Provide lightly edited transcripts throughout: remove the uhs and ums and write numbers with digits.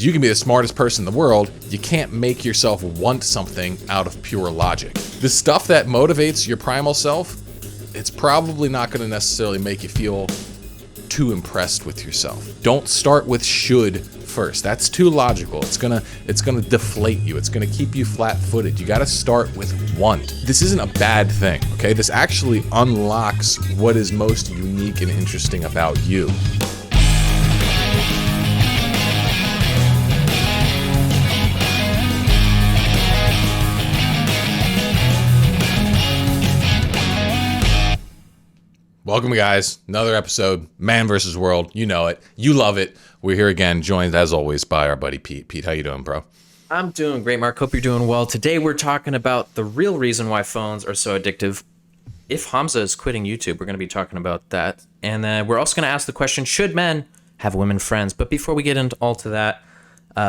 You can be the smartest person in the world, you can't make yourself want something out of pure logic. The stuff that motivates your primal self, it's probably not going to necessarily make you feel too impressed with yourself. Don't start with should first. That's too logical. It's gonna deflate you. It's gonna keep you flat-footed. You gotta start with want. This isn't a bad thing, okay? This actually unlocks what is most unique and interesting about you. Welcome, guys. Another episode, Man vs. World. You know it. You love it. We're here again, joined as always by our buddy Pete. Pete, how you doing, bro? I'm doing great, Mark. Hope you're doing well. Today we're talking about the real reason why phones are so addictive. If Hamza is quitting YouTube, we're going to be talking about that. And then we're also going to ask the question, should men have women friends? But before we get into all to that,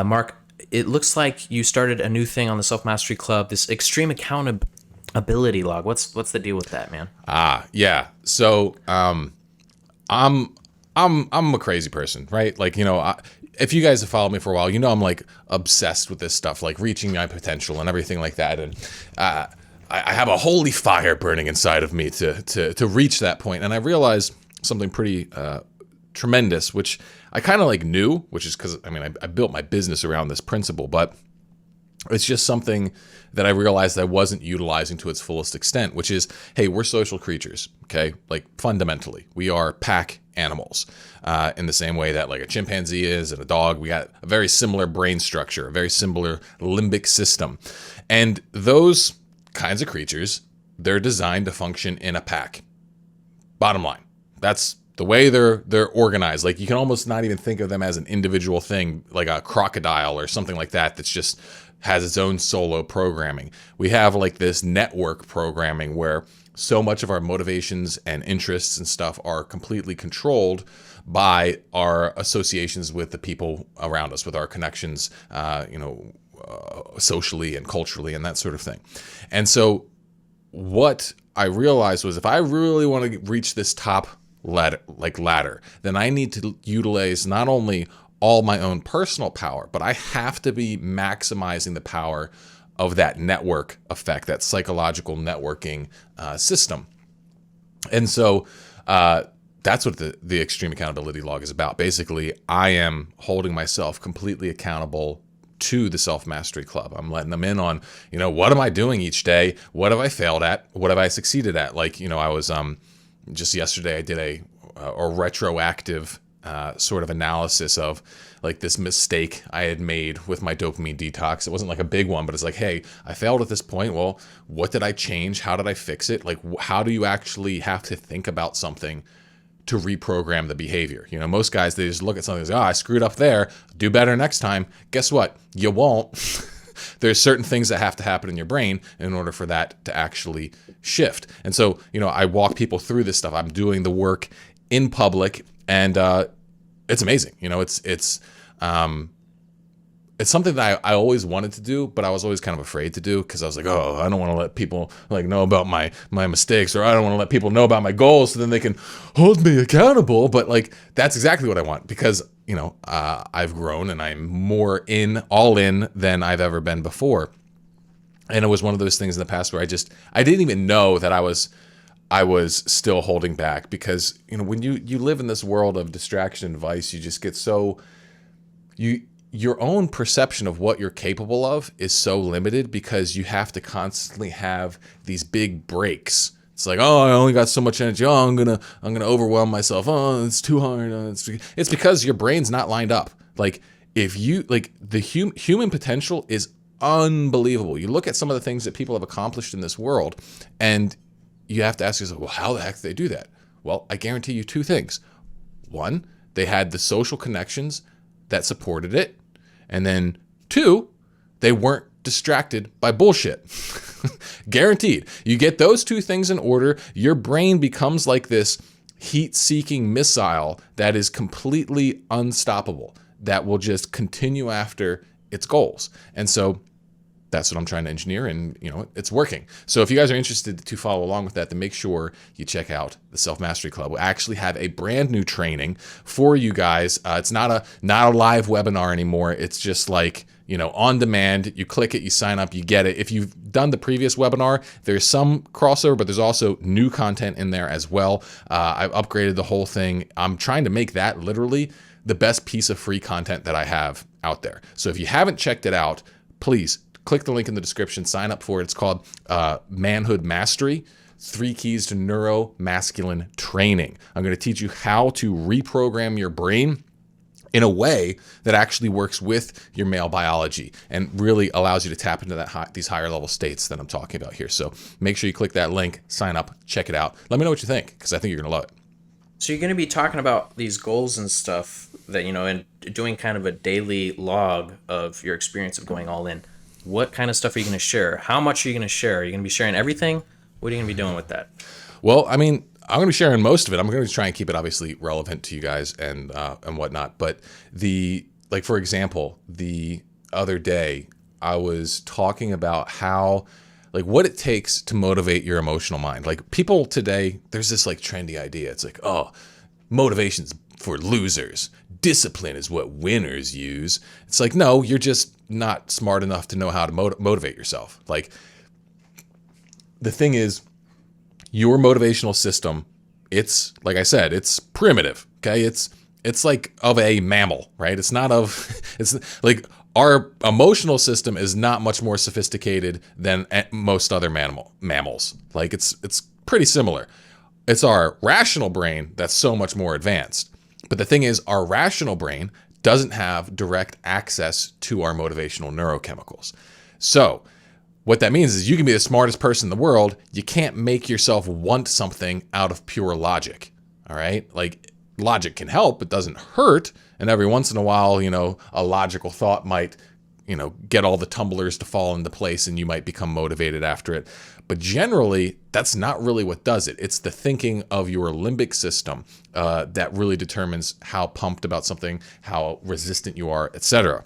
Mark, it looks like you started a new thing on the Self-Mastery Club, this extreme accountability log. What's the deal with that, man? Yeah. So, I'm a crazy person, right? Like, you know, if you guys have followed me for a while, you know I'm like obsessed with this stuff, like reaching my potential and everything like that. And I have a holy fire burning inside of me to reach that point. And I realized something pretty tremendous, which I kind of like knew, which is because I built my business around this principle, but it's just something that I realized I wasn't utilizing to its fullest extent, which is, hey, we're social creatures, okay? Like, fundamentally, we are pack animals in the same way that, like, a chimpanzee is and a dog. We got a very similar brain structure, a very similar limbic system. And those kinds of creatures, they're designed to function in a pack. Bottom line. That's the way they're organized. Like, you can almost not even think of them as an individual thing, like a crocodile or something like that, that's just has its own solo programming. We have like this network programming where so much of our motivations and interests and stuff are completely controlled by our associations with the people around us, with our connections, socially and culturally and that sort of thing. And so what I realized was, if I really want to reach this top ladder, then I need to utilize not only all my own personal power, but I have to be maximizing the power of that network effect, that psychological networking system. And so that's what the extreme accountability log is about. Basically, I am holding myself completely accountable to the Self-Mastery Club. I'm letting them in on, what am I doing each day? What have I failed at? What have I succeeded at? Like, I was just yesterday I did a retroactive sort of analysis of like this mistake I had made with my dopamine detox. It wasn't like a big one, but it's like, hey, I failed at this point. Well, what did I change? How did I fix it? Like, how do you actually have to think about something to reprogram the behavior? Most guys, they just look at something and say, I screwed up there, do better next time. Guess what? You won't. There's certain things that have to happen in your brain in order for that to actually shift. And so, I walk people through this stuff. I'm doing the work in public, and it's amazing. It's something that I always wanted to do, but I was always kind of afraid to do, because I was like, I don't want to let people like know about my mistakes, or I don't want to let people know about my goals so then they can hold me accountable. But like, that's exactly what I want, because I've grown and I'm more all in than I've ever been before. And it was one of those things in the past where I didn't even know that I was still holding back, because when you live in this world of distraction and vice, you just get so your own perception of what you're capable of is so limited, because you have to constantly have these big breaks. It's like, I only got so much energy. I'm gonna overwhelm myself. It's too hard. It's because your brain's not lined up. Like, if you the human potential is unbelievable. You look at some of the things that people have accomplished in this world, and you have to ask yourself, well, how the heck did they do that? Well, I guarantee you two things. One, they had the social connections that supported it. And then two, they weren't distracted by bullshit. Guaranteed. You get those two things in order, your brain becomes like this heat-seeking missile that is completely unstoppable, that will just continue after its goals. And so that's what I'm trying to engineer, and it's working. So if you guys are interested to follow along with that, then make sure you check out the Self Mastery Club. We actually have a brand new training for you guys. It's not a live webinar anymore. It's just like on demand. You click it, you sign up, you get it. If you've done the previous webinar, there's some crossover, but there's also new content in there as well. I've upgraded the whole thing. I'm trying to make that literally the best piece of free content that I have out there. So if you haven't checked it out, please click the link in the description, sign up for it. It's called Manhood Mastery, 3 Keys to Neuromasculine Training. I'm going to teach you how to reprogram your brain in a way that actually works with your male biology and really allows you to tap into these higher level states that I'm talking about here. So make sure you click that link, sign up, check it out. Let me know what you think, because I think you're going to love it. So you're going to be talking about these goals and stuff that, and doing kind of a daily log of your experience of going all in. What kind of stuff are you going to share? How much are you going to share? Are you going to be sharing everything? What are you going to be doing with that? Well, I mean, I'm going to be sharing most of it. I'm going to try and keep it obviously relevant to you guys and whatnot. But for example, the other day I was talking about how, what it takes to motivate your emotional mind. Like, people today, there's this trendy idea. It's like, oh, motivation's for losers. Discipline is what winners use. It's like, no, you're just not smart enough to know how to motivate yourself. Like, the thing is, your motivational system, it's, like I said, it's primitive. Okay. It's like of a mammal, right? It's like our emotional system is not much more sophisticated than most other mammals. Like, it's pretty similar. It's our rational brain that's so much more advanced. But the thing is, our rational brain doesn't have direct access to our motivational neurochemicals. So what that means is you can be the smartest person in the world. You can't make yourself want something out of pure logic. All right. Like, logic can help. It doesn't hurt. And every once in a while, a logical thought might, get all the tumblers to fall into place and you might become motivated after it. But generally, that's not really what does it. It's the thinking of your limbic system that really determines how pumped about something, how resistant you are, etc.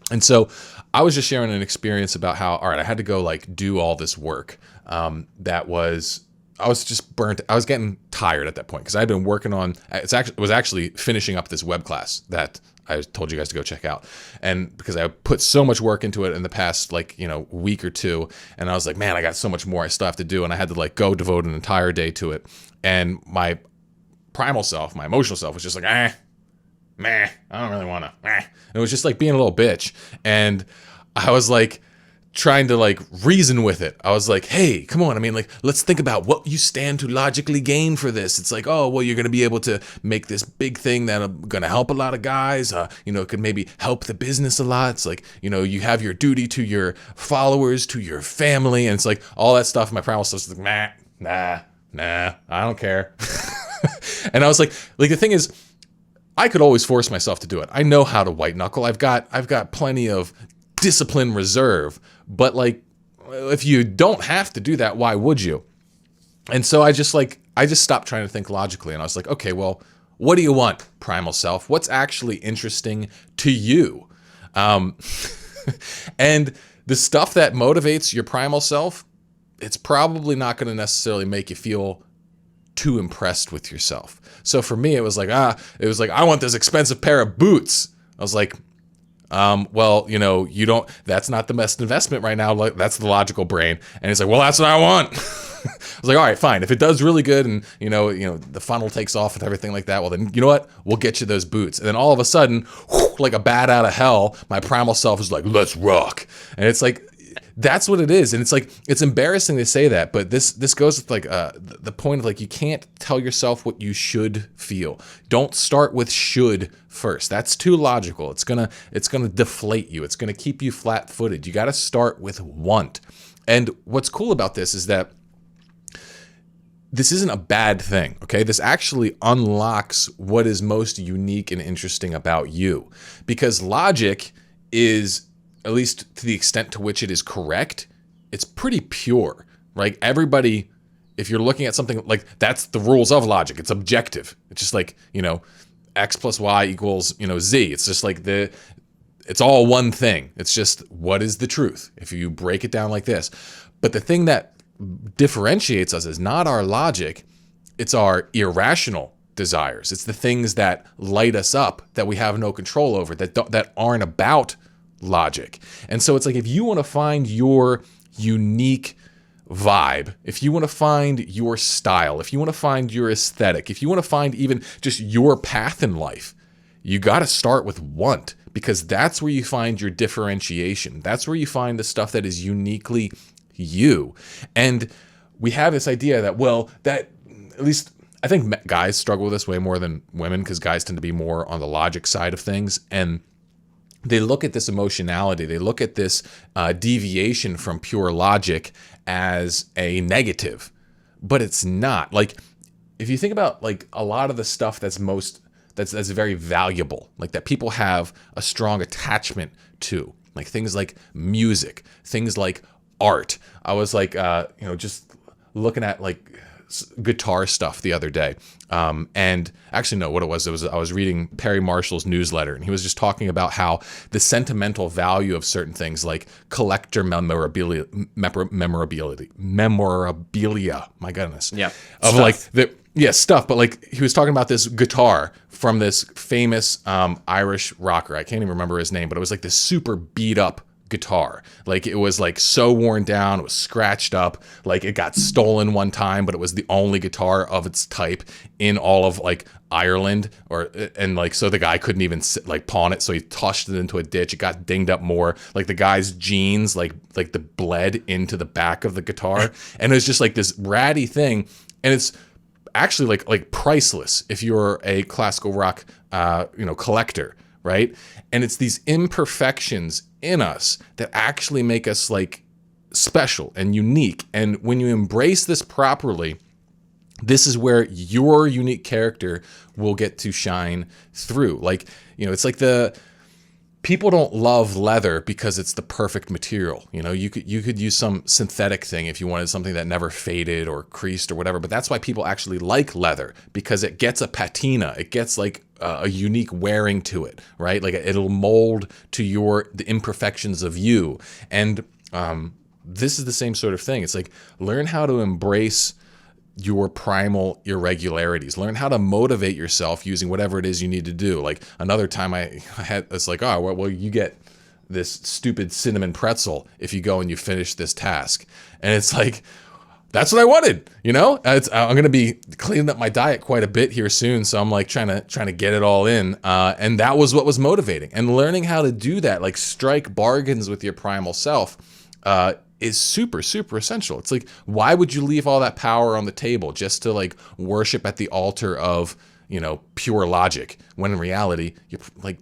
And so I was just sharing an experience about how, all right, I had to go do all this work. I was just burnt. I was getting tired at that point because I'd been working on, was actually finishing up this web class that I told you guys to go check out. And because I put so much work into it in the past, week or two, and I was like, man, I got so much more I still have to do. And I had to go devote an entire day to it. And my primal self, my emotional self was just like, meh, I don't really want to, And it was just being a little bitch. And I was trying to reason with it. I was like, hey, come on. I mean, let's think about what you stand to logically gain for this. It's like, oh, well, you're going to be able to make this big thing that's going to help a lot of guys. It could maybe help the business a lot. It's like, you have your duty to your followers, to your family. And it's like all that stuff. My primal stuff's like, nah, I don't care. And I was like, the thing is, I could always force myself to do it. I know how to white knuckle. I've got plenty of discipline reserve, but if you don't have to do that, why would you? And so I just stopped trying to think logically, and I was like, okay, well, what do you want, primal self? What's actually interesting to you? And the stuff that motivates your primal self, it's probably not going to necessarily make you feel too impressed with yourself. So for me, it was I want this expensive pair of boots. I was like, well, you don't, that's not the best investment right now. That's the logical brain. And it's like, well, that's what I want. I was like, all right, fine. If it does really good and, the funnel takes off and everything like that, well, then you know what? We'll get you those boots. And then all of a sudden, like a bat out of hell, my primal self is like, let's rock. And it's like, that's what it is. And it's it's embarrassing to say that, but this goes with the point of you can't tell yourself what you should feel. Don't start with should first. That's too logical. It's gonna deflate you. It's gonna keep you flat-footed. You got to start with want. And what's cool about this is that this isn't a bad thing, okay? This actually unlocks what is most unique and interesting about you, because logic is, at least to the extent to which it is correct, it's pretty pure. Right? Everybody, if you're looking at something that's the rules of logic. It's objective. It's just X plus Y equals, Z. It's just it's all one thing. It's just, what is the truth? If you break it down like this. But the thing that differentiates us is not our logic, it's our irrational desires. It's the things that light us up that we have no control over, that aren't about logic. And so it's like, if you want to find your unique vibe, if you want to find your style, if you want to find your aesthetic, if you want to find even just your path in life, you got to start with want, because that's where you find your differentiation. That's where you find the stuff that is uniquely you. And we have this idea that, well, that at least I think guys struggle with this way more than women, because guys tend to be more on the logic side of things. And they look at this emotionality, they look at this deviation from pure logic as a negative, but it's not. Like, if you think about like a lot of the stuff that's very valuable, like that people have a strong attachment to, like things like music, things like art. I was like, just looking at like guitar stuff the other day. And actually, no, what it was I was reading Perry Marshall's newsletter, and he was just talking about how the sentimental value of certain things, like collector memorabilia, my goodness. Yeah. Of stuff. Stuff. But like, he was talking about this guitar from this famous Irish rocker. I can't even remember his name, but it was like this super beat up guitar. Like, it was like so worn down, it was scratched up, like it got stolen one time, but it was the only guitar of its type in all of like Ireland, and like, so the guy couldn't even like pawn it, so he tossed it into a ditch. It got dinged up more, like the guy's jeans like the bled into the back of the guitar, and it was just like this ratty thing. And it's actually like priceless if you're a classical rock collector, right? And it's these imperfections in us that actually make us like special and unique. And when you embrace this properly, this is where your unique character will get to shine through. Like, it's like people don't love leather because it's the perfect material. You could use some synthetic thing if you wanted something that never faded or creased or whatever. But that's why people actually like leather, because it gets a patina. It gets like a unique wearing to it, right? Like, it'll mold to the imperfections of you. And this is the same sort of thing. It's like, learn how to embrace your primal irregularities. Learn how to motivate yourself using whatever it is you need to do. Like, another time I had, it's like, oh, well, you get this stupid cinnamon pretzel if you go and you finish this task. And it's like, that's what I wanted, I'm going to be cleaning up my diet quite a bit here soon. So I'm like trying to get it all in. And that was what was motivating. And learning how to do that, like strike bargains with your primal self, is super, super essential. It's like, why would you leave all that power on the table just to like worship at the altar of, pure logic, when in reality, you're like,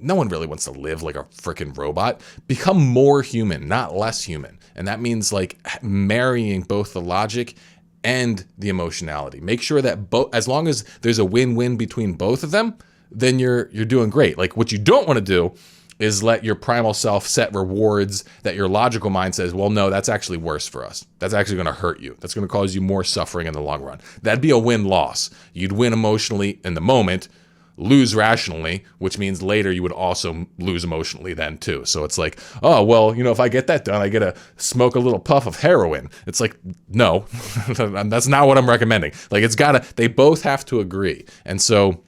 no one really wants to live like a freaking robot. Become more human, not less human. And that means like marrying both the logic and the emotionality. Make sure that as long as there's a win-win between both of them, then you're doing great. Like, what you don't want to do is let your primal self set rewards that your logical mind says, well, no, that's actually worse for us. That's actually going to hurt you. That's going to cause you more suffering in the long run. That'd be a win-loss. You'd win emotionally in the moment, lose rationally, which means later you would also lose emotionally then too. So it's like, oh, well, if I get that done, I get to smoke a little puff of heroin. It's like, no, that's not what I'm recommending. Like, they both have to agree. And so,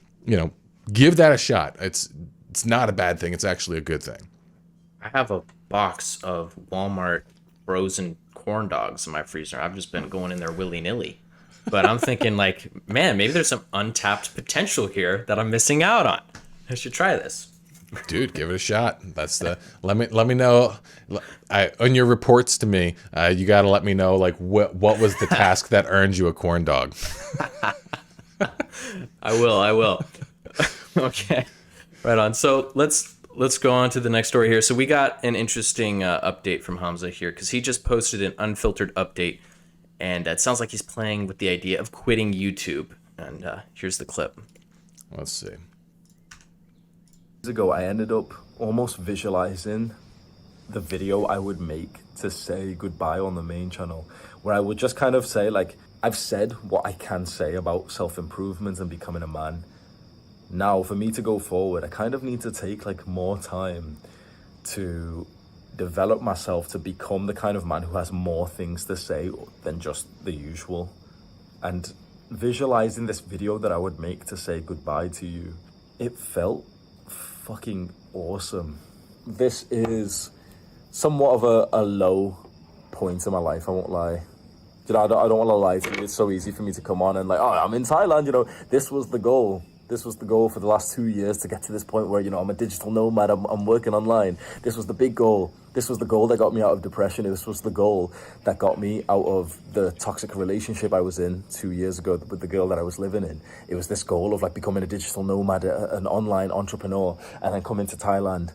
give that a shot. It's not a bad thing. It's actually a good thing. I have a box of Walmart frozen corn dogs in my freezer. I've just been going in there willy-nilly. But I'm thinking like, man, maybe there's some untapped potential here that I'm missing out on. I should try this. Dude, give it a shot. That's let me know. On your reports to me, you got to let me know like what was the task that earned you a corn dog. I will. Okay. Right on. So let's go on to the next story here. So we got an interesting update from Hamza here, because he just posted an unfiltered update, and it sounds like he's playing with the idea of quitting YouTube. And here's the clip. Let's see. Years ago, I ended up almost visualizing the video I would make to say goodbye on the main channel, where I would just kind of say, like, I've said what I can say about self-improvement and becoming a man. Now, for me to go forward, I kind of need to take like more time to develop myself to become the kind of man who has more things to say than just the usual. And visualizing this video that I would make to say goodbye to you, it felt fucking awesome. This is somewhat of a low point in my life, I won't lie. You know, I don't want to lie to you. It's so easy for me to come on and like, oh, I'm in Thailand, you know, this was the goal. This was the goal for the last 2 years to get to this point where, you know, I'm a digital nomad, I'm working online. This was the big goal. This was the goal that got me out of depression. This was the goal that got me out of the toxic relationship I was in 2 years ago with the girl that I was living in. It was this goal of like becoming a digital nomad, an online entrepreneur, and then coming to Thailand.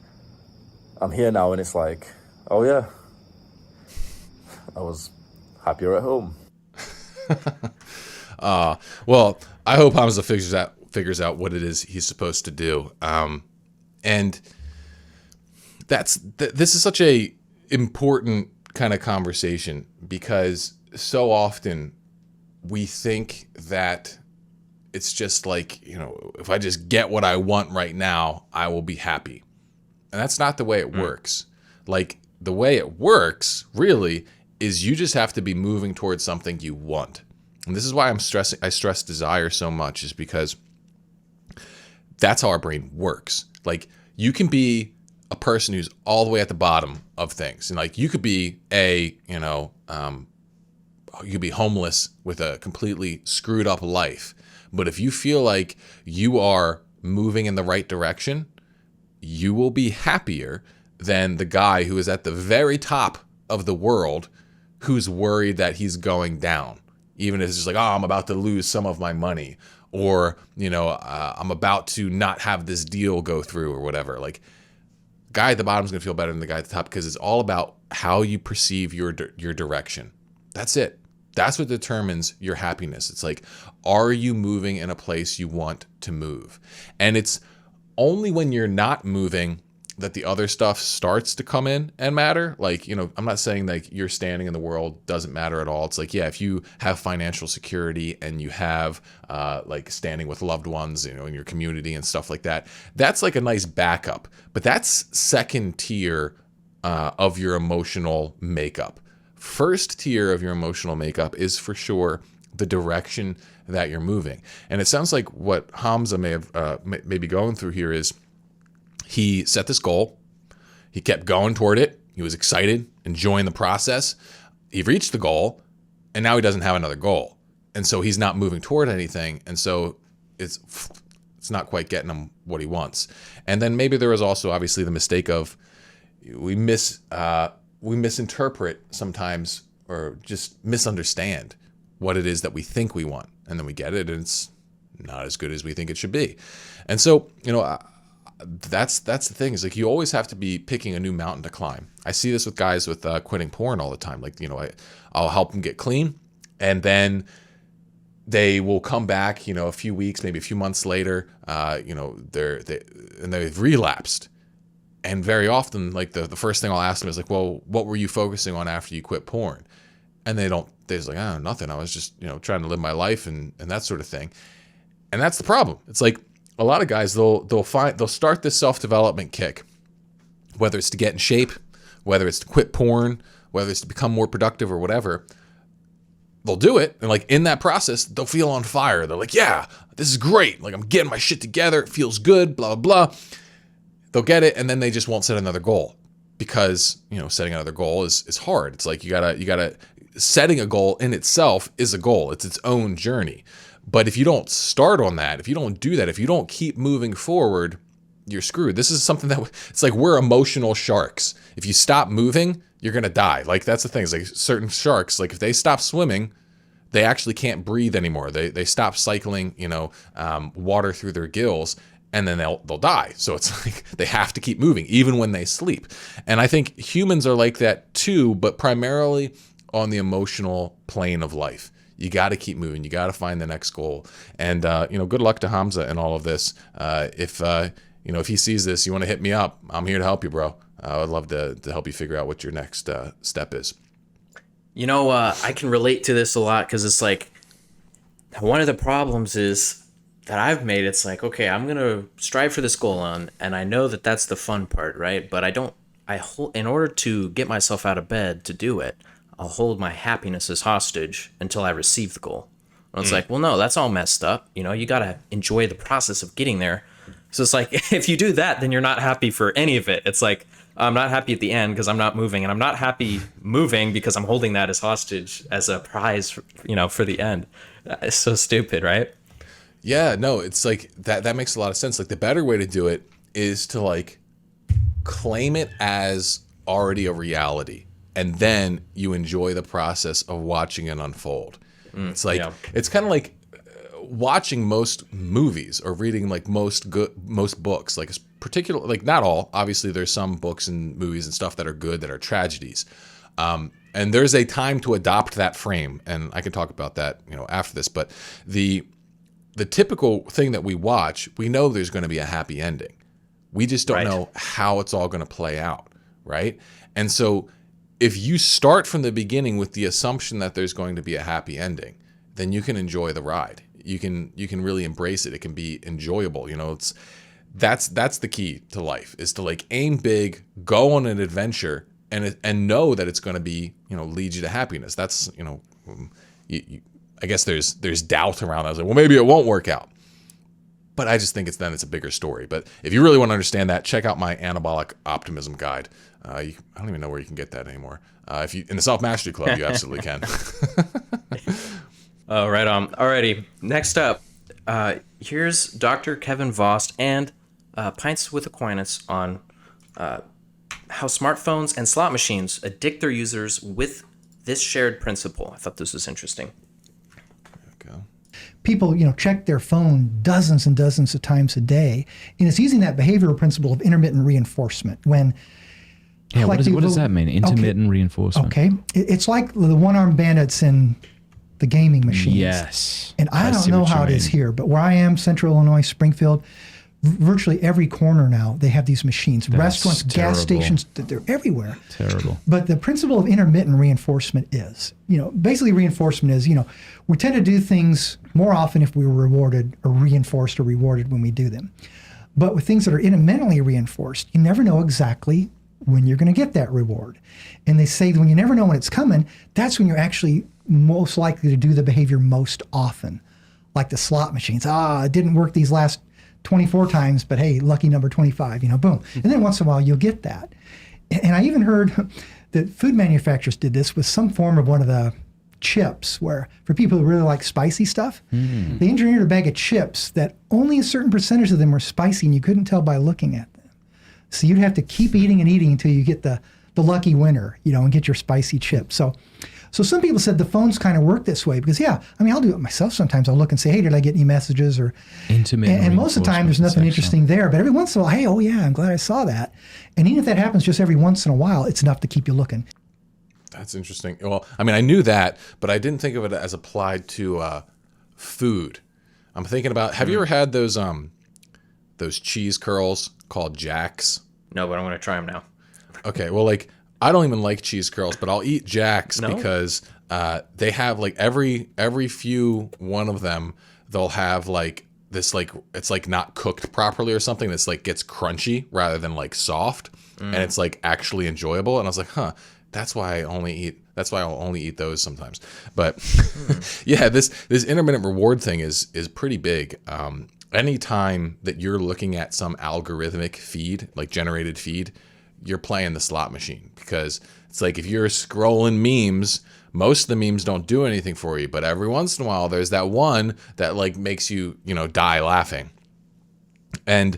I'm here now and it's like, oh yeah, I was happier at home. Well, I hope Hamza figures out what it is he's supposed to do. And this is such a important kind of conversation, because so often we think that it's just like, you know, if I just get what I want right now, I will be happy. And that's not the way it works. Like, the way it works really is you just have to be moving towards something you want. And this is why I stress desire so much, is because that's how our brain works. Like, you can be a person who's all the way at the bottom of things. And like, you could be you could be homeless with a completely screwed up life. But if you feel like you are moving in the right direction, you will be happier than the guy who is at the very top of the world who's worried that he's going down. Even if it's just like, oh, I'm about to lose some of my money, or, you know, I'm about to not have this deal go through or whatever. Like, guy at the bottom is going to feel better than the guy at the top, because it's all about how you perceive your direction. That's it. That's what determines your happiness. It's like, are you moving in a place you want to move? And it's only when you're not moving that the other stuff starts to come in and matter. Like, you know, I'm not saying like your standing in the world doesn't matter at all. It's like, yeah, if you have financial security and you have like standing with loved ones, you know, in your community and stuff like that, that's like a nice backup. But that's second tier of your emotional makeup. First tier of your emotional makeup is for sure the direction that you're moving. And it sounds like what Hamza may be going through here is, he set this goal. He kept going toward it. He was excited, enjoying the process. He reached the goal, and now he doesn't have another goal. And so he's not moving toward anything. And so it's not quite getting him what he wants. And then maybe there was also obviously the mistake of we misinterpret sometimes, or just misunderstand what it is that we think we want. And then we get it, and it's not as good as we think it should be. And so, you know, that's the thing, is like, you always have to be picking a new mountain to climb. I see this with guys with quitting porn all the time. Like, you know, I'll help them get clean, and then they will come back, you know, a few weeks, maybe a few months later, you know, they've relapsed. And very often, like the first thing I'll ask them is like, well, what were you focusing on after you quit porn? And they're just like, oh, nothing. I was just, you know, trying to live my life and that sort of thing. And that's the problem. It's like, a lot of guys, they'll start this self-development kick, whether it's to get in shape, whether it's to quit porn, whether it's to become more productive or whatever. They'll do it, and like in that process, they'll feel on fire. They're like, yeah, this is great. Like, I'm getting my shit together. It feels good, blah, blah, blah. They'll get it, and then they just won't set another goal, because, you know, setting another goal is hard. It's like you gotta setting a goal in itself is a goal. It's its own journey. But if you don't start on that, if you don't do that, if you don't keep moving forward, you're screwed. This is something that it's like, we're emotional sharks. If you stop moving, you're going to die. Like, that's the thing. It's like certain sharks, like if they stop swimming, they actually can't breathe anymore. They stop cycling, you know, water through their gills, and then they'll die. So it's like they have to keep moving even when they sleep. And I think humans are like that too, but primarily on the emotional plane of life. You got to keep moving. You got to find the next goal. And, you know, good luck to Hamza in all of this. If he sees this, you want to hit me up, I'm here to help you, bro. I would love to help you figure out what your next step is. You know, I can relate to this a lot, because it's like, one of the problems is that I've made, it's like, okay, I'm gonna strive for this goal and I know that that's the fun part, right? But I hold, in order to get myself out of bed to do it, I'll hold my happiness as hostage until I receive the goal. And it's like, well, no, that's all messed up. You gotta enjoy the process of getting there. So it's like, if you do that, then you're not happy for any of it. It's like, I'm not happy at the end because I'm not moving, and I'm not happy moving because I'm holding that as hostage as a prize, for the end. It's so stupid, right? Yeah, no, it's like that makes a lot of sense. Like the better way to do it is to like claim it as already a reality, and then you enjoy the process of watching it unfold. It's like it's kind of like watching most movies or reading like most books. Like particular, like not all. Obviously, there's some books and movies and stuff that are good that are tragedies. And there's a time to adopt that frame, and I can talk about that, after this. But the typical thing that we watch, we know there's going to be a happy ending. We just don't know how it's all going to play out, right? And so if you start from the beginning with the assumption that there's going to be a happy ending, then you can enjoy the ride. You can really embrace it. It can be enjoyable. That's the key to life, is to like aim big, go on an adventure, and know that it's going to be, lead you to happiness. That's, I guess there's doubt around that. I was like, well, maybe it won't work out. But I just think it's a bigger story. But if you really want to understand that, check out my anabolic optimism guide. I don't even know where you can get that anymore. If you in the Self Mastery Club, you absolutely can. Oh, right on. Alrighty. Next up, here's Dr. Kevin Vost and Pints with Aquinas on how smartphones and slot machines addict their users with this shared principle. I thought this was interesting. People, check their phone dozens and dozens of times a day, and it's using that behavioral principle of intermittent reinforcement. When, what does that mean? Intermittent reinforcement. Okay, it's like the one-armed bandits in the gaming machines. Yes, and I don't know how it is here, but where I am, Central Illinois, Springfield, virtually every corner now they have these machines. Restaurants, gas stations, they're everywhere. Terrible. But the principle of intermittent reinforcement is, basically reinforcement is, we tend to do things more often if we were rewarded or reinforced or rewarded when we do them. But with things that are intermittently reinforced, you never know exactly when you're going to get that reward. And they say that when you never know when it's coming, that's when you're actually most likely to do the behavior most often. Like the slot machines. It didn't work these last 24 times, but hey, lucky number 25, boom. And then once in a while you'll get that. And I even heard that food manufacturers did this with some form of one of the chips, where for people who really like spicy stuff, they engineered a bag of chips that only a certain percentage of them were spicy, and you couldn't tell by looking at them. So you'd have to keep eating and eating until you get the lucky winner, and get your spicy chips. So some people said the phones kind of work this way because, I'll do it myself sometimes. I'll look and say, hey, did I get any messages? And most of the time, there's nothing interesting there. But every once in a while, hey, oh, yeah, I'm glad I saw that. And even if that happens just every once in a while, it's enough to keep you looking. That's interesting. Well, I knew that, but I didn't think of it as applied to food. I'm thinking about, have you ever had those cheese curls called Jacks? No, but I'm going to try them now. Okay, well, I don't even like cheese curls, but I'll eat Jacks because they have every few one of them, they'll have this it's not cooked properly or something that's gets crunchy rather than soft, and it's actually enjoyable. And I was like, that's why I'll only eat those sometimes. But yeah, this intermittent reward thing is pretty big. Anytime that you're looking at some algorithmic feed, generated feed, you're playing the slot machine, because it's if you're scrolling memes, most of the memes don't do anything for you, but every once in a while there's that one that makes you die laughing. And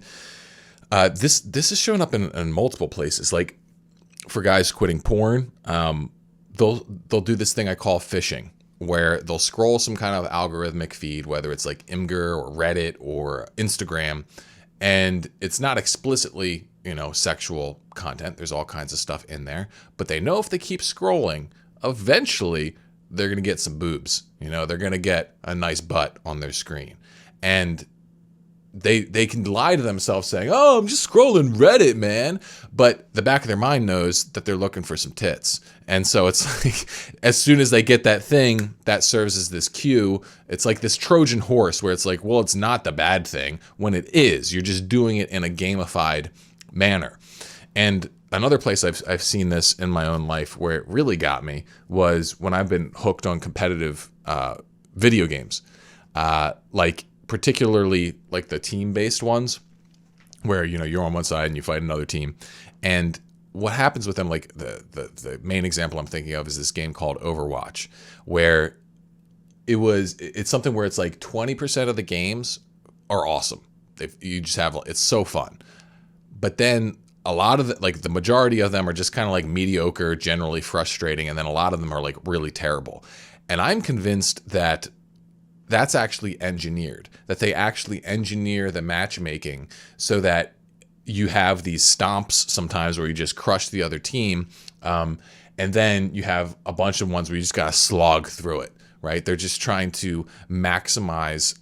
this is showing up in multiple places. For guys quitting porn, they'll do this thing I call phishing, where they'll scroll some kind of algorithmic feed, whether it's Imgur or Reddit or Instagram, and it's not explicitly sexual content. There's all kinds of stuff in there, but they know if they keep scrolling, eventually they're going to get some boobs. They're going to get a nice butt on their screen. And they can lie to themselves saying, "Oh, I'm just scrolling Reddit, man," but the back of their mind knows that they're looking for some tits. And so it's like, as soon as they get that thing, that serves as this cue. It's like this Trojan horse where it's like, well, it's not the bad thing when it is. You're just doing it in a gamified manner. And another place I've seen this in my own life where it really got me was when I've been hooked on competitive video games, like particularly like the team-based ones where, you know, you're on one side and you fight another team. And what happens with them, like the main example I'm thinking of is this game called Overwatch, where it's something where it's like 20% of the games are awesome. You just have, it's so fun. But then a lot of the majority of them are just kind of like mediocre, generally frustrating, and then a lot of them are like really terrible. And I'm convinced that that's actually engineered, that they actually engineer the matchmaking so that you have these stomps sometimes where you just crush the other team, and then you have a bunch of ones where you just gotta slog through it, right? They're just trying to maximize,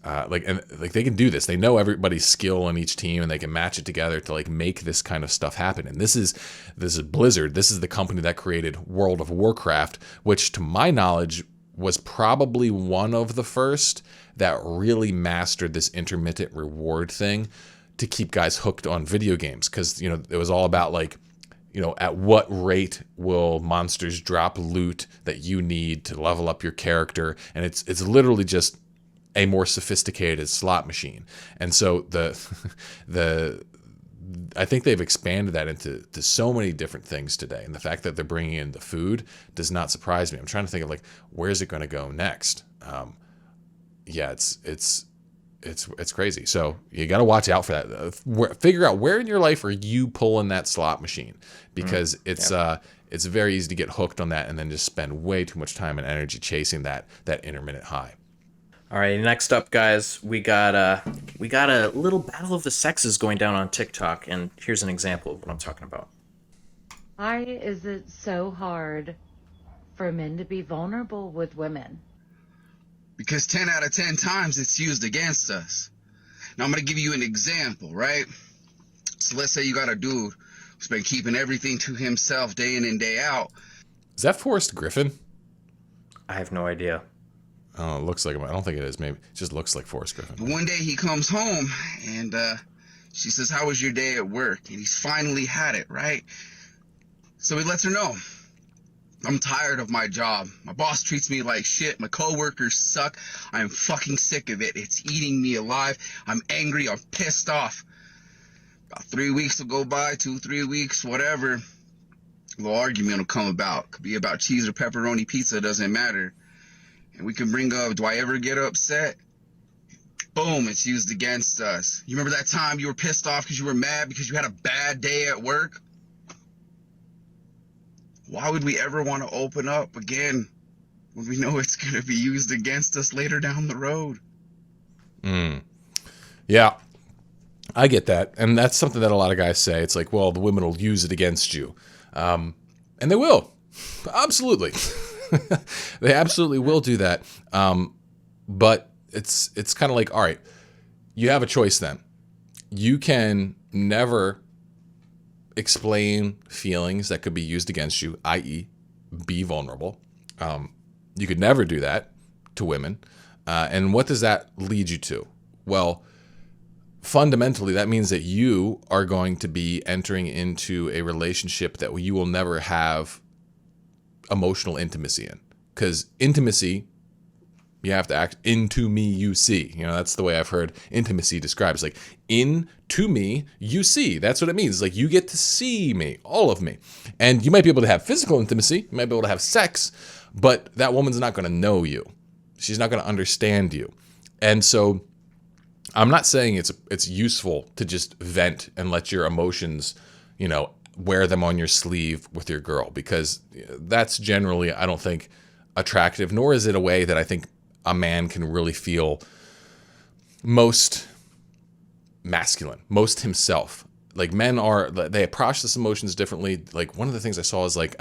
they can do this. They know everybody's skill on each team, and they can match it together to like make this kind of stuff happen. And this is Blizzard. This is the company that created World of Warcraft, which to my knowledge was probably one of the first that really mastered this intermittent reward thing to keep guys hooked on video games. Because, you know, it was all about like, you know, at what rate will monsters drop loot that you need to level up your character? And it's literally just a more sophisticated slot machine. And so I think they've expanded that into so many different things today. And the fact that they're bringing in the food does not surprise me. I'm trying to think of like, where's it going to go next? It's crazy. So you got to watch out for that. Figure out where in your life are you pulling that slot machine, because it's very easy to get hooked on that and then just spend way too much time and energy chasing that intermittent high. All right, next up, guys, we got a little battle of the sexes going down on TikTok, and here's an example of what I'm talking about. Why is it so hard for men to be vulnerable with women? Because 10 out of 10 times it's used against us. Now I'm going to give you an example, right? So let's say you got a dude who's been keeping everything to himself day in and day out. Is that Forrest Griffin? I have no idea. Oh, it looks like him. I don't think it is. Maybe it just looks like Forrest Griffin. But one day he comes home and she says, "How was your day at work?" And he's finally had it, right? So he lets her know, "I'm tired of my job. My boss treats me like shit. My coworkers suck. I'm fucking sick of it. It's eating me alive. I'm angry. I'm pissed off." About 3 weeks will go by, 2-3 weeks, whatever. A little argument will come about. Could be about cheese or pepperoni pizza, doesn't matter. And we can bring up, do I ever get upset? Boom, it's used against us. You remember that time you were pissed off because you were mad because you had a bad day at work? Why would we ever want to open up again when we know it's going to be used against us later down the road? Yeah, I get that. And that's something that a lot of guys say. It's like, well, the women will use it against you. And they will. Absolutely. They absolutely will do that. But it's kind of like, all right, you have a choice then. You can never explain feelings that could be used against you, i.e. be vulnerable. You could never do that to women. And what does that lead you to? Well, fundamentally, that means that you are going to be entering into a relationship that you will never have emotional intimacy in. Because intimacy, you have to act into me, you see. You know, that's the way I've heard intimacy described. It's like, into me, you see. That's what it means. It's like, you get to see me, all of me. And you might be able to have physical intimacy. You might be able to have sex, but that woman's not going to know you. She's not going to understand you. And so I'm not saying it's useful to just vent and let your emotions, you know, wear them on your sleeve with your girl, because that's generally, I don't think, attractive, nor is it a way that I think a man can really feel most masculine, most himself. Like, men they process emotions differently. Like, one of the things I saw is like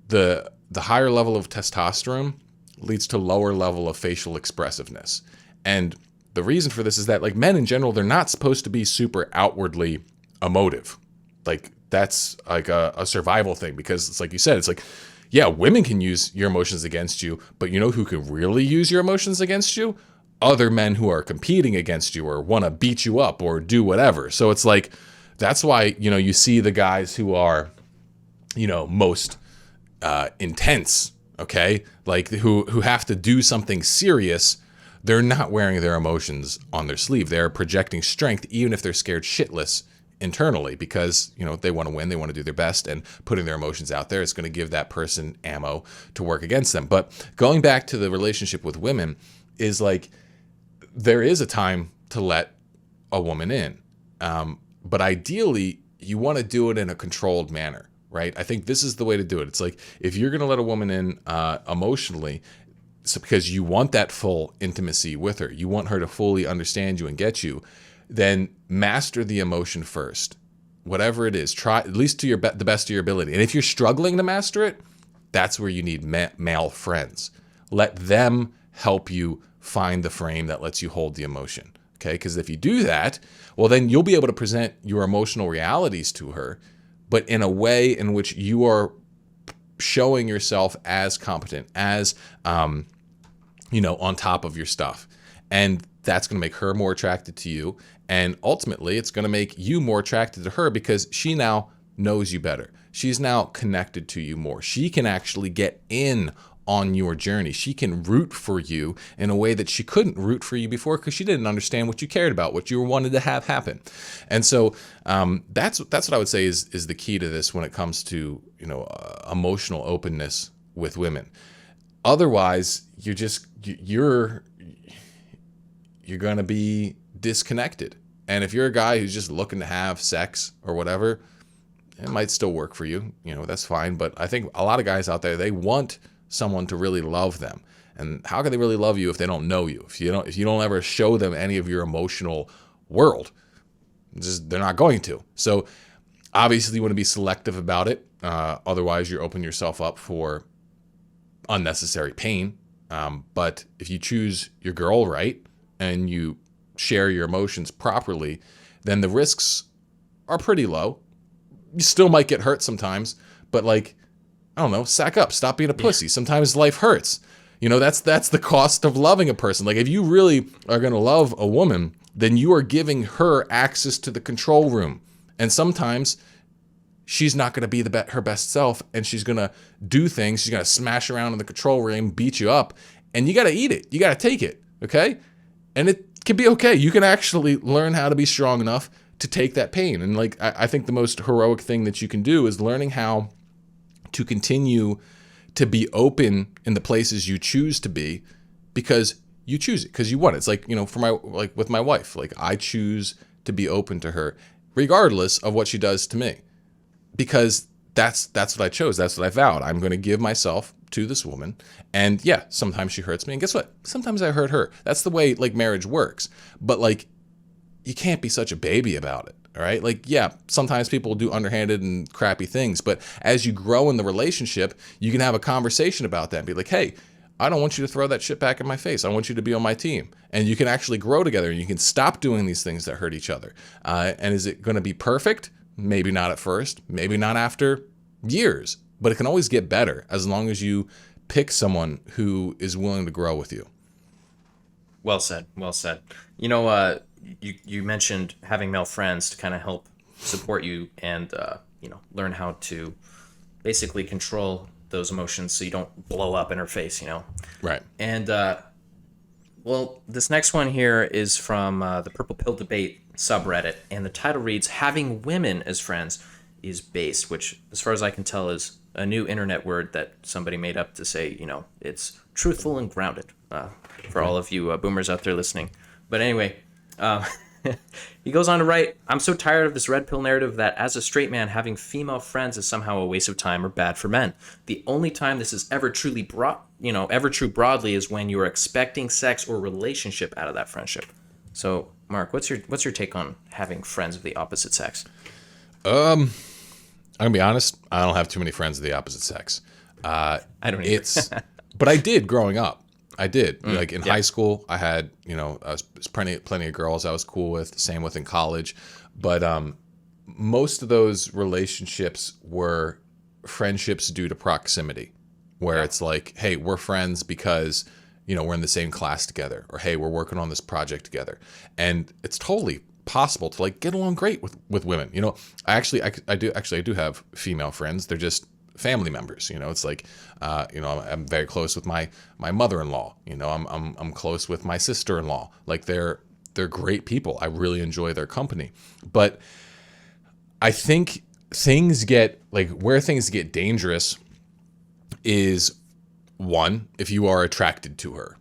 the higher level of testosterone leads to lower level of facial expressiveness. And the reason for this is that like men in general, they're not supposed to be super outwardly emotive. Like that's like a survival thing, because it's like you said, it's like, yeah, women can use your emotions against you, but you know who can really use your emotions against you? Other men who are competing against you or want to beat you up or do whatever. So it's like, that's why, you know, you see the guys who are, you know, most intense, okay? Like who have to do something serious. They're not wearing their emotions on their sleeve. They're projecting strength, even if they're scared shitless internally, because, you know, they want to win, they want to do their best, and putting their emotions out there is going to give that person ammo to work against them. But going back to the relationship with women is like, there is a time to let a woman in. But ideally, you want to do it in a controlled manner, right? I think this is the way to do it. It's like, if you're going to let a woman in emotionally, it's because you want that full intimacy with her, you want her to fully understand you and get you, then master the emotion first. Whatever it is, try at least to the best of your ability. And if you're struggling to master it, that's where you need male friends. Let them help you find the frame that lets you hold the emotion. Okay, because if you do that, well, then you'll be able to present your emotional realities to her, but in a way in which you are showing yourself as competent, as, you know, on top of your stuff. And that's going to make her more attracted to you. And ultimately, it's going to make you more attracted to her because she now knows you better. She's now connected to you more. She can actually get in on your journey. She can root for you in a way that she couldn't root for you before, because she didn't understand what you cared about, what you wanted to have happen. And so that's what I would say is the key to this when it comes to, you know, emotional openness with women. Otherwise, you're going to be disconnected. And if you're a guy who's just looking to have sex or whatever, it might still work for you. You know, that's fine. But I think a lot of guys out there, they want someone to really love them. And how can they really love you if they don't know you? If you don't ever show them any of your emotional world, they're not going to. So obviously you want to be selective about it. Otherwise you're opening yourself up for unnecessary pain. But if you choose your girl right and you share your emotions properly, then the risks are pretty low. You still might get hurt sometimes, but like, I don't know, sack up, stop being a pussy. Sometimes life hurts. You know, that's the cost of loving a person. Like if you really are going to love a woman, then you are giving her access to the control room. And sometimes she's not going to be her best self, and she's going to do things. She's going to smash around in the control room, beat you up, and you got to eat it. You got to take it, okay? And it can be okay. You can actually learn how to be strong enough to take that pain. And like I think the most heroic thing that you can do is learning how to continue to be open in the places you choose to be, because you choose it, because you want it. It's like, you know, with my wife, like I choose to be open to her regardless of what she does to me, because that's what I chose. That's what I vowed. I'm going to give myself to this woman. And yeah, sometimes she hurts me. And guess what? Sometimes I hurt her. That's the way like marriage works. But like, you can't be such a baby about it. All right. Like, yeah, sometimes people do underhanded and crappy things, but as you grow in the relationship, you can have a conversation about that and be like, hey, I don't want you to throw that shit back in my face. I want you to be on my team. And you can actually grow together, and you can stop doing these things that hurt each other. And is it going to be perfect? Maybe not at first, maybe not after years, but it can always get better as long as you pick someone who is willing to grow with you. Well said. Well said. You know, you mentioned having male friends to kind of help support you and, you know, learn how to basically control those emotions so you don't blow up in her face, you know? Right. And, well, this next one here is from the Purple Pill Debate subreddit, and the title reads, "Having women as friends is based," which, as far as I can tell, is a new internet word that somebody made up to say, you know, it's truthful and grounded for all of you boomers out there listening. But anyway, he goes on to write, "I'm so tired of this red pill narrative that as a straight man, having female friends is somehow a waste of time or bad for men. The only time this is ever truly ever true broadly is when you are expecting sex or relationship out of that friendship." So, Mark, what's your take on having friends of the opposite sex? I'm gonna be honest. I don't have too many friends of the opposite sex. I don't either. But I did growing up. I did. Like in high school, I had, I was plenty of girls I was cool with. Same with in college, but most of those relationships were friendships due to proximity, where it's like, hey, we're friends because we're in the same class together, or hey, we're working on this project together, and it's totally possible to like get along great with women. I do have female friends. They're just family members. It's like, I'm very close with my mother-in-law. I'm close with my sister-in-law. Like they're great people. I really enjoy their company. But I think things get dangerous is, one, if you are attracted to her.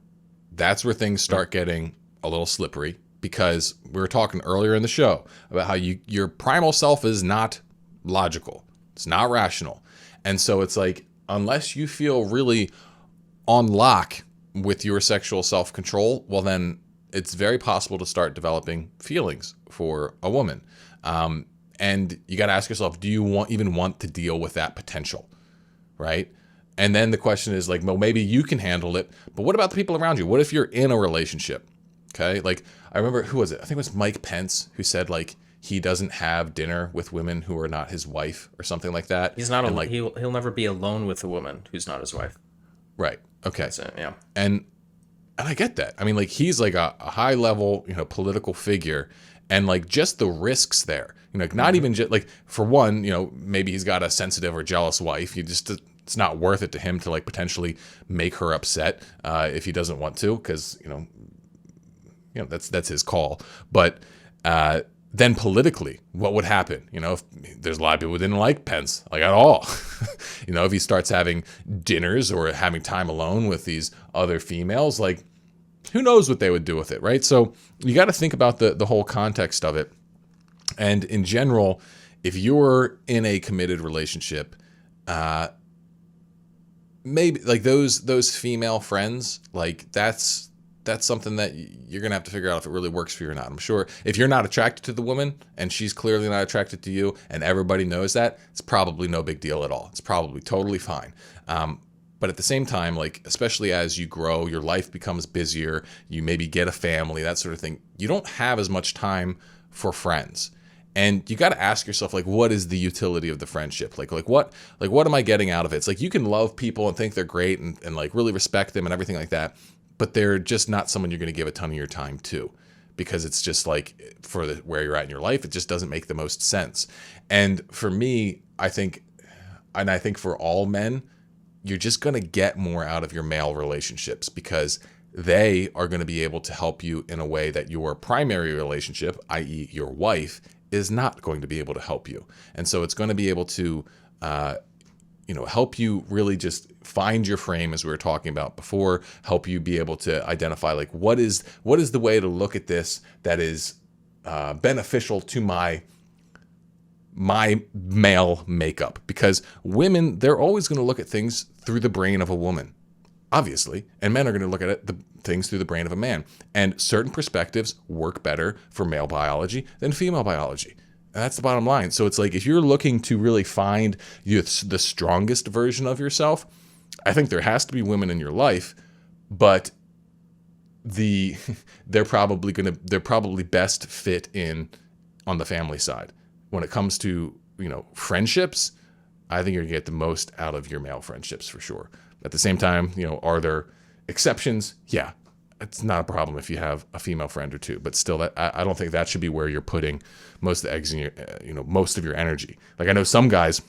That's where things start getting a little slippery, because we were talking earlier in the show about how your primal self is not logical. It's not rational. And so it's like, unless you feel really on lock with your sexual self-control, well, then it's very possible to start developing feelings for a woman. And you got to ask yourself, do you even want to deal with that potential, right? And then the question is like, well, maybe you can handle it, but what about the people around you? What if you're in a relationship? Okay. Like I remember, who was it? I think it was Mike Pence who said like, he doesn't have dinner with women who are not his wife or something like that. He's not, he'll never be alone with a woman who's not his wife. Right. Okay. That's it, yeah. And I get that. I mean, like he's like a high level, political figure, and like just the risks there, like not even just like, for one, maybe he's got a sensitive or jealous wife. It's not worth it to him to like potentially make her upset if he doesn't want to, because that's his call. But then politically, what would happen? If there's a lot of people who didn't like Pence, like at all. If he starts having dinners or having time alone with these other females, like who knows what they would do with it, right? So you got to think about the whole context of it. And in general, if you're in a committed relationship, maybe like those female friends, like that's something that you're gonna have to figure out if it really works for you or not. I'm sure if you're not attracted to the woman and she's clearly not attracted to you, and everybody knows that, it's probably no big deal at all. It's probably totally fine. But at the same time, like especially as you grow, your life becomes busier. You maybe get a family, that sort of thing. You don't have as much time for friends. And you got to ask yourself, like, what is the utility of the friendship? Like what am I getting out of it? It's like you can love people and think they're great and like really respect them and everything like that, but they're just not someone you're going to give a ton of your time to, because it's just like for where you're at in your life, it just doesn't make the most sense. And for me, I think for all men, you're just going to get more out of your male relationships, because they are going to be able to help you in a way that your primary relationship, i.e. your wife, is not going to be able to help you. And so it's going to be able to, help you really just find your frame, as we were talking about before, help you be able to identify like, what is the way to look at this that is beneficial to my male makeup. Because women, they're always going to look at things through the brain of a woman, obviously, and men are going to look at things through the brain of a man. And certain perspectives work better for male biology than female biology. And that's the bottom line. So it's like, if you're looking to really find the strongest version of yourself, I think there has to be women in your life, but they're probably best fit in on the family side. When it comes to, friendships, I think you're gonna get the most out of your male friendships for sure. At the same time, are there exceptions? Yeah, it's not a problem if you have a female friend or two, but still, that I don't think that should be where you're putting most of the eggs in your, most of your energy. Like I know some guys,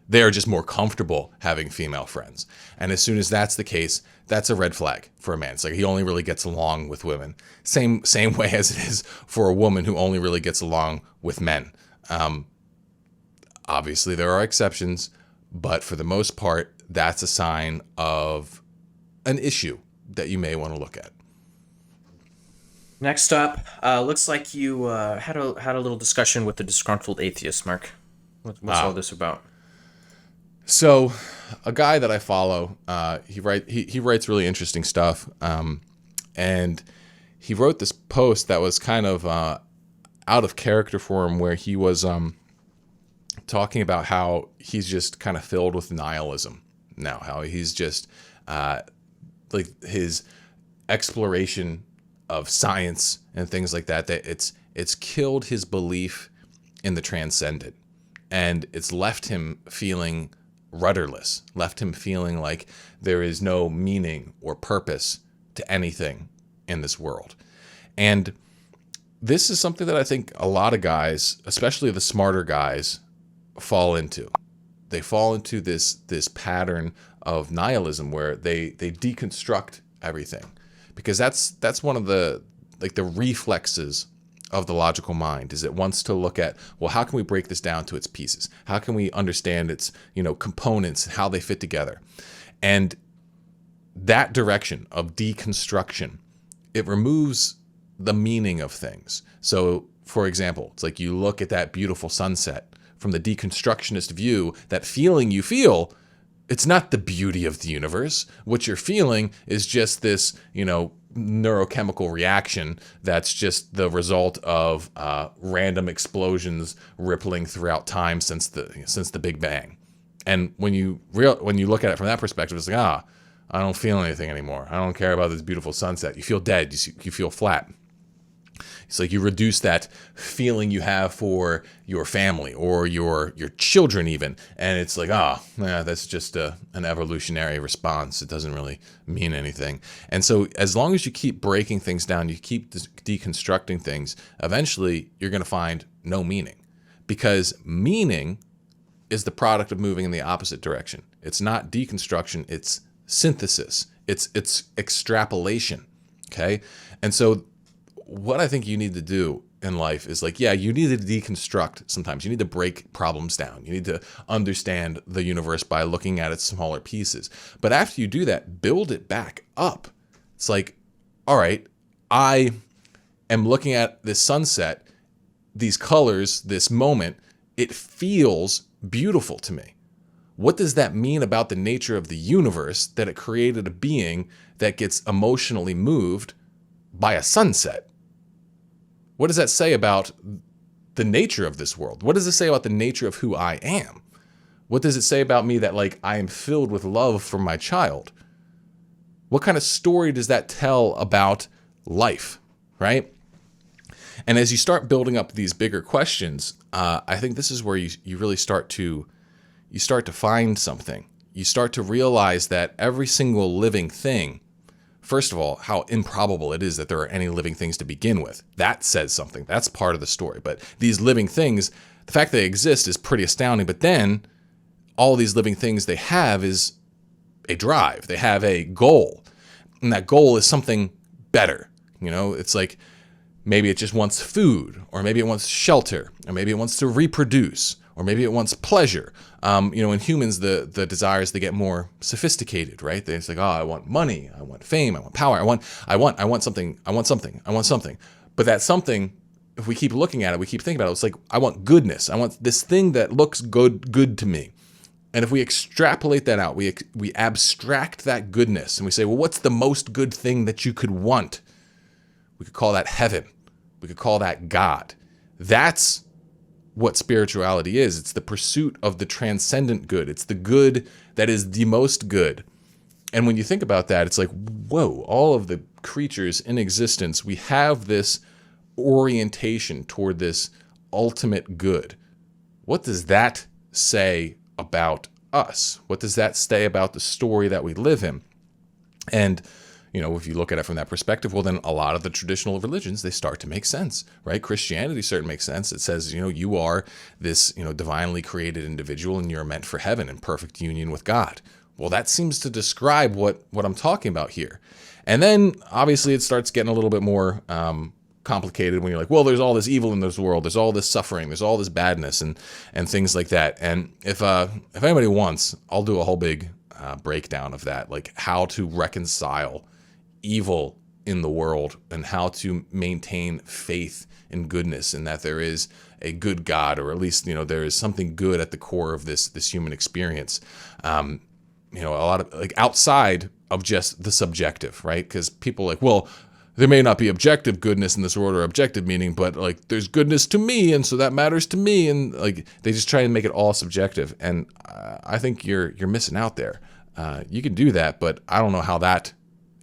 they are just more comfortable having female friends, and as soon as that's the case, that's a red flag for a man. It's like he only really gets along with women. Same way as it is for a woman who only really gets along with men. Obviously, there are exceptions, but for the most part, that's a sign of an issue that you may want to look at. Next up, looks like you had a little discussion with the Disgruntled Atheist, Mark. What's all this about? So, a guy that I follow, he writes really interesting stuff, and he wrote this post that was kind of out of character for him, where he was talking about how he's just kind of filled with nihilism now, how he's just like his exploration of science and things like that, that it's killed his belief in the transcendent, and it's left him feeling rudderless, left him feeling like there is no meaning or purpose to anything in this world. And this is something that I think a lot of guys, especially the smarter guys, fall into. They fall into this pattern of nihilism where they deconstruct everything, because that's one of the reflexes of the logical mind, is it wants to look at, well, how can we break this down to its pieces? How can we understand its, components, how they fit together? And that direction of deconstruction, it removes the meaning of things. So, for example, it's like you look at that beautiful sunset from the deconstructionist view, that feeling you feel, it's not the beauty of the universe. What you're feeling is just this, neurochemical reaction that's just the result of random explosions rippling throughout time since the Big Bang. And when you look at it from that perspective, it's like, I don't feel anything anymore. I don't care about this beautiful sunset. You feel dead. You feel flat. It's like you reduce that feeling you have for your family or your children even, and it's like, that's just an evolutionary response. It doesn't really mean anything. And so as long as you keep breaking things down, you keep deconstructing things, eventually you're going to find no meaning, because meaning is the product of moving in the opposite direction. It's not deconstruction, it's synthesis. It's extrapolation, okay? And so what I think you need to do in life is you need to deconstruct sometimes. You need to break problems down. You need to understand the universe by looking at its smaller pieces. But after you do that, build it back up. It's like, all right, I am looking at this sunset, these colors, this moment. It feels beautiful to me. What does that mean about the nature of the universe that it created a being that gets emotionally moved by a sunset? What does that say about the nature of this world? What does it say about the nature of who I am? What does it say about me that I am filled with love for my child? What kind of story does that tell about life, right? And as you start building up these bigger questions, I think this is where you really start to find something. You start to realize that every single living thing, first of all, how improbable it is that there are any living things to begin with. That says something. That's part of the story. But these living things, the fact that they exist is pretty astounding. But then all these living things they have is a drive. They have a goal. And that goal is something better. It's like maybe it just wants food, or maybe it wants shelter, or maybe it wants to reproduce, or maybe it wants pleasure. In humans, the desires, they get more sophisticated, right? It's like, I want money, I want fame, I want power, I want something. But that something, if we keep looking at it, we keep thinking about it, it's like, I want goodness. I want this thing that looks good to me. And if we extrapolate that out, we abstract that goodness, and we say, well, what's the most good thing that you could want? We could call that heaven. We could call that God. That's what spirituality is. It's the pursuit of the transcendent good. It's the good that is the most good. And when you think about that, it's like, whoa, all of the creatures in existence, we have this orientation toward this ultimate good. What does that say about us? What does that say about the story that we live in? And if you look at it from that perspective, well, then a lot of the traditional religions, they start to make sense, right? Christianity certainly makes sense. It says, you are this, divinely created individual, and you're meant for heaven in perfect union with God. Well, that seems to describe what I'm talking about here. And then obviously it starts getting a little bit more complicated when you're like, well, there's all this evil in this world. There's all this suffering. There's all this badness and things like that. And if anybody wants, I'll do a whole big breakdown of that, like how to reconcile evil in the world and how to maintain faith in goodness, and that there is a good God, or at least there is something good at the core of this human experience. A lot of outside of just the subjective, right? Because people are like, well, there may not be objective goodness in this world or objective meaning, but there's goodness to me, and so that matters to me, and they just try to make it all subjective. And I think you're missing out there. You can do that, but I don't know how that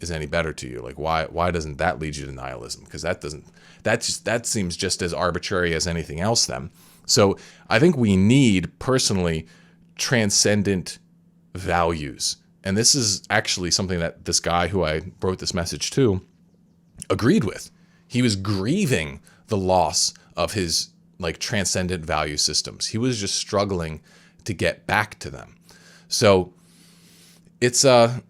is any better to you? Like, why doesn't that lead you to nihilism? Because that seems just as arbitrary as anything else then. So I think we need, personally, transcendent values. And this is actually something that this guy who I wrote this message to agreed with. He was grieving the loss of his like transcendent value systems. He was just struggling to get back to them. So it's a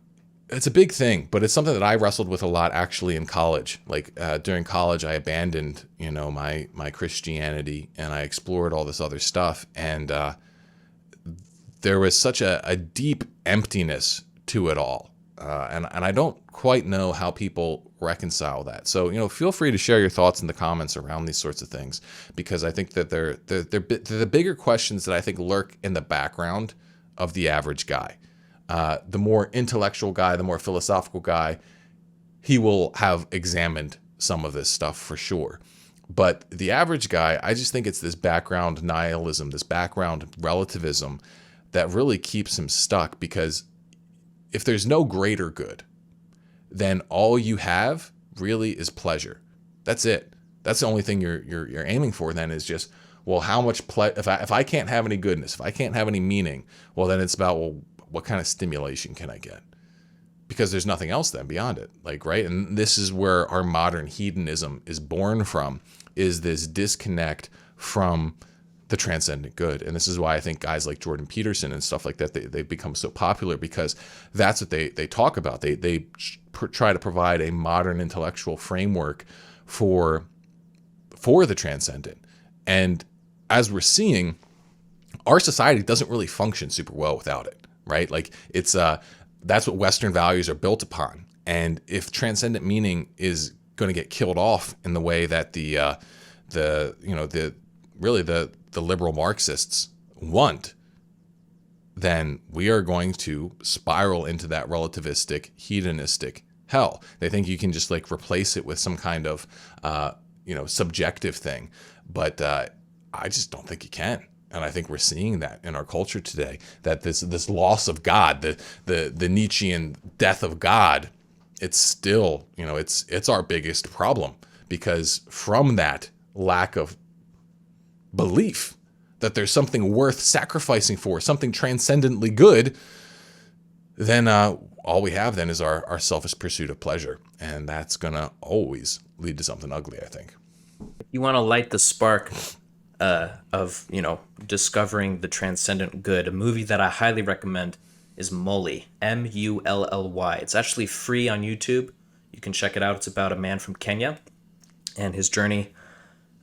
big thing, but it's something that I wrestled with a lot actually in college. Like during college, I abandoned, my Christianity, and I explored all this other stuff. And there was such a deep emptiness to it all. And I don't quite know how people reconcile that. So, feel free to share your thoughts in the comments around these sorts of things, because I think that they're the bigger questions that I think lurk in the background of the average guy. The more intellectual guy, the more philosophical guy, he will have examined some of this stuff for sure. But the average guy, I just think it's this background nihilism, this background relativism that really keeps him stuck, because if there's no greater good, then all you have really is pleasure. That's it. That's the only thing you're aiming for then, is just, well, how much if I can't have any goodness, if I can't have any meaning, well, then it's about, well, what kind of stimulation can I get? Because there's nothing else then beyond it, like, right? And this is where our modern hedonism is born from, is this disconnect from the transcendent good. And this is why I think guys like Jordan Peterson and stuff like that, they become so popular, because that's what they talk about. They try to provide a modern intellectual framework for the transcendent. And as we're seeing, our society doesn't really function super well without it, right? Like it's that's what Western values are built upon. And if transcendent meaning is going to get killed off in the way that the liberal Marxists want, then we are going to spiral into that relativistic, hedonistic hell. They think you can just like replace it with some kind of, subjective thing. But I just don't think you can. And I think we're seeing that in our culture today, that this loss of God, the Nietzschean death of God, it's still, it's our biggest problem, because from that lack of belief that there's something worth sacrificing for, something transcendently good, then all we have then is our selfish pursuit of pleasure. And that's going to always lead to something ugly, I think. If you want to light the spark of, discovering the transcendent good, a movie that I highly recommend is Mully, Mully. It's actually free on YouTube. You can check it out. It's about a man from Kenya and his journey.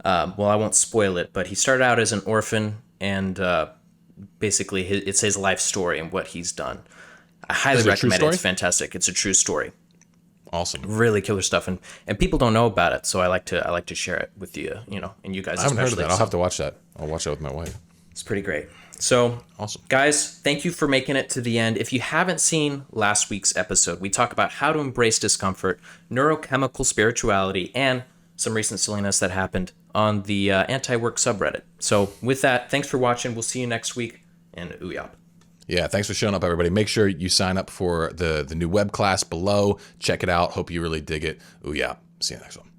I won't spoil it, but he started out as an orphan, and basically it's his life story and what he's done. I highly recommend it. It's fantastic. It's a true story. Awesome. Really killer stuff, and people don't know about it, so I like to share it with you, and you guys. I haven't heard of that. I'll have to watch that. I'll watch that with my wife. It's pretty great. So, awesome, guys, thank you for making it to the end. If you haven't seen last week's episode, we talk about how to embrace discomfort, neurochemical spirituality, and some recent silliness that happened on the anti-work subreddit. So with that, thanks for watching. We'll see you next week, and ooyap. Yeah, thanks for showing up, everybody. Make sure you sign up for the new web class below. Check it out. Hope you really dig it. Ooyap. See you next one.